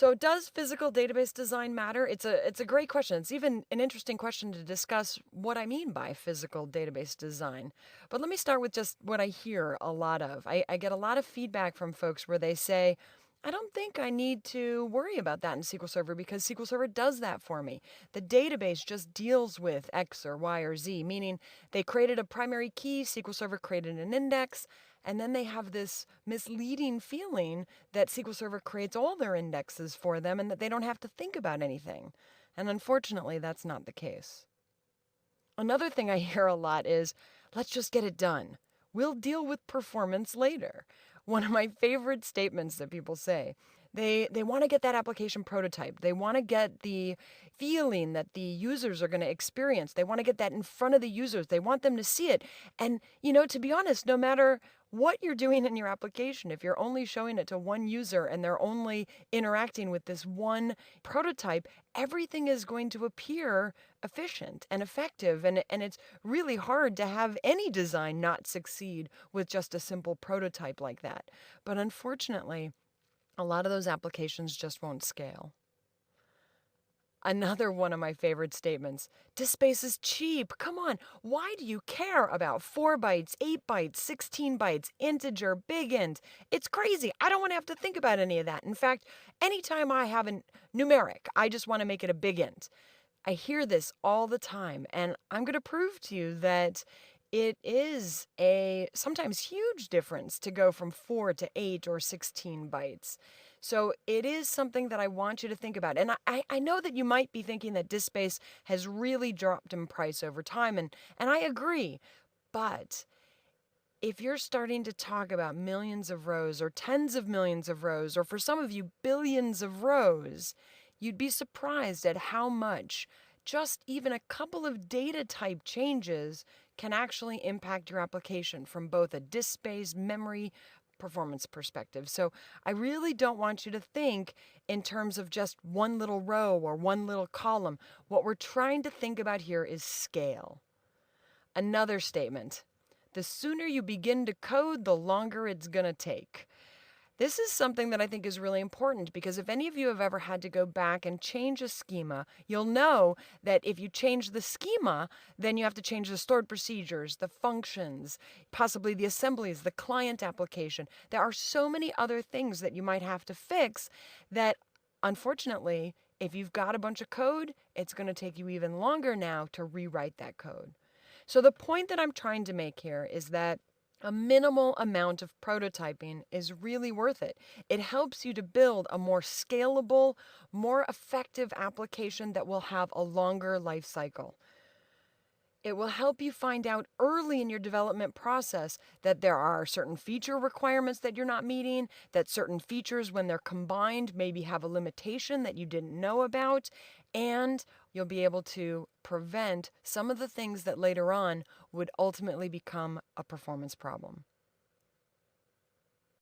So does physical database design matter? It's a great question. It's even an interesting question to discuss what I mean by physical database design. But let me start with just what I hear a lot of. I get a lot of feedback from folks where they say, I don't think I need to worry about that in SQL Server because SQL Server does that for me. The database just deals with X or Y or Z, meaning they created a primary key, SQL Server created an index, and then they have this misleading feeling that SQL Server creates all their indexes for them and that they don't have to think about anything. And unfortunately, that's not the case. Another thing I hear a lot is, let's just get it done. We'll deal with performance later. One of my favorite statements that people say. They want to get that application prototype. They want to get the feeling that the users are going to experience. They want to get that in front of the users. They want them to see it. And, to be honest, no matter what you're doing in your application, if you're only showing it to one user and they're only interacting with this one prototype, everything is going to appear efficient and effective. And it's really hard to have any design not succeed with just a simple prototype like that. But unfortunately, a lot of those applications just won't scale. Another one of my favorite statements, disk space is cheap. Come on, why do you care about 4 bytes, 8 bytes, 16 bytes, integer, big int? It's crazy. I don't want to have to think about any of that. In fact, anytime I have a numeric, I just want to make it a big int. I hear this all the time, and I'm going to prove to you that it is a sometimes huge difference to go from 4 to 8 or 16 bytes. So it is something that I want you to think about. And I know that you might be thinking that disk space has really dropped in price over time, and I agree. But if you're starting to talk about millions of rows or tens of millions of rows, or for some of you, billions of rows, you'd be surprised at how much just even a couple of data type changes can actually impact your application from both a disk space, memory, performance perspective. So I really don't want you to think in terms of just one little row or one little column. What we're trying to think about here is scale. Another statement. The sooner you begin to code, the longer it's going to take. This is something that I think is really important because if any of you have ever had to go back and change a schema, you'll know that if you change the schema, then you have to change the stored procedures, the functions, possibly the assemblies, the client application. There are so many other things that you might have to fix that, unfortunately, if you've got a bunch of code, it's going to take you even longer now to rewrite that code. So the point that I'm trying to make here is that a minimal amount of prototyping is really worth it. It helps you to build a more scalable, more effective application that will have a longer life cycle. It will help you find out early in your development process that there are certain feature requirements that you're not meeting, that certain features, when they're combined, maybe have a limitation that you didn't know about, and you'll be able to prevent some of the things that later on would ultimately become a performance problem.